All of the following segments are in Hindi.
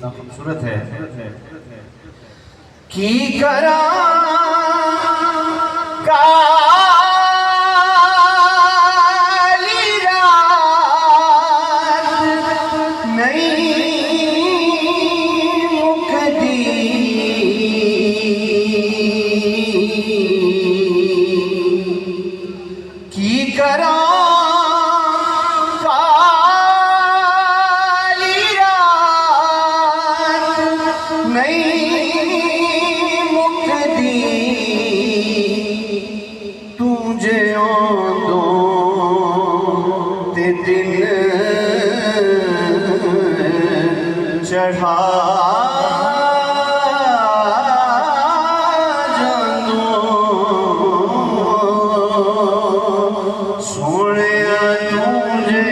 खूबसूरत है की करा काली रात नहीं मुकदी की करा चढ़ा जानो सोने तुझे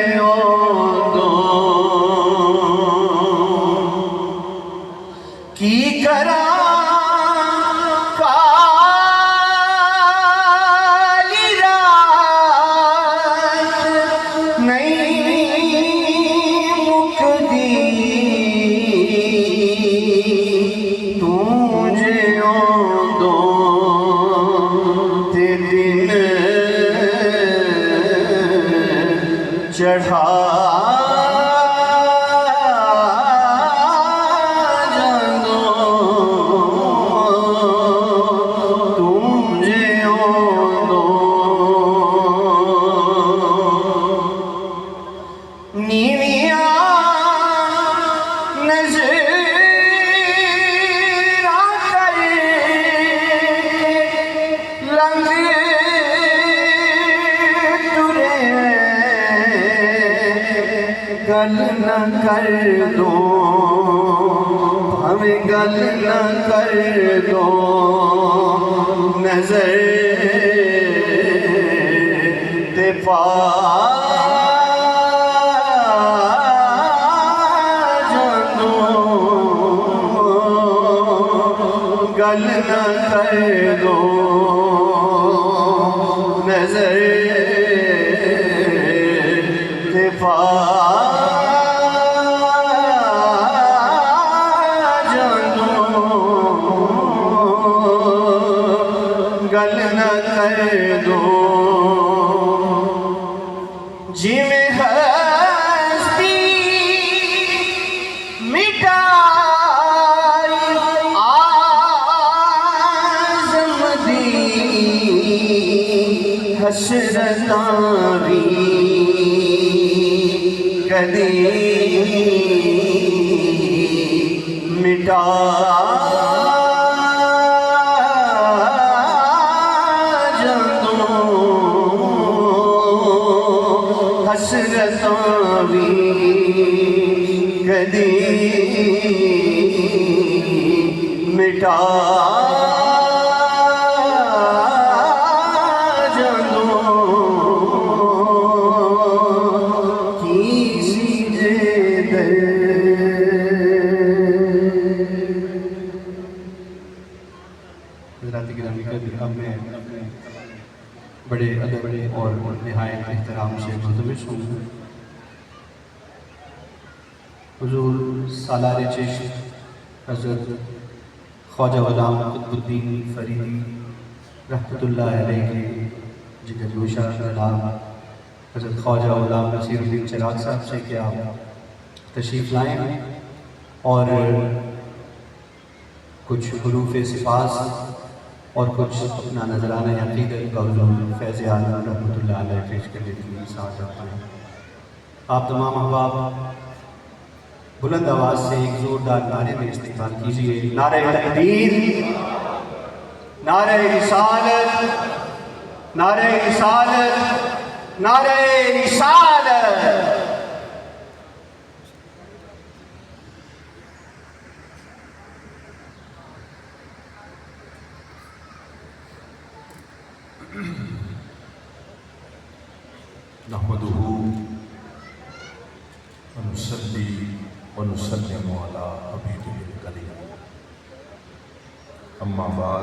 दो की करा काली रात नहीं मुकदी चढ़ा जानो तुझे दो नीविया नजर आकर लंग गल न कर दो हमें गल न कर दो नजर ते पा जानो गल न कर दो नजर ते पा गल न कर दो जिमें हस्ती मिटाई आज़म दी हसरतां भी कदी मिटा हसरतां भी कदी मिटा जानो किसी दर बड़े अदब और निहायत एहतराम से मुल्तमिस हूँ हुज़ूर सालार चिश्त हज़रत ख्वाजा ग़ुलाम कुतुबुद्दीन फ़रीदी रहमतुल्लाह अलैह के जिगरगोशा जनाब हज़रत ख्वाजा ग़ुलाम नसीरुद्दीन चिराग साहब से कि आप तशरीफ़ लाएँ और कुछ हुरूफ़ सिफ़ास और कुछ अपना नजराना अक़ीदत कौल फैज़ आलम रहमतुल्लाह अलैह पेश करने की साथ रखते हैं। आप तमाम अहबाब बुलंद आवाज़ से एक ज़ोरदार नारे में इस्तेमाल कीजिए। नारे तकबीर, नारे रिसालत, नारे रिसालत, नारे रिसालत। नहमदुहु व नुसल्ली व नुसल्लिमु अला हबीबिल करीम। अम्मा बाद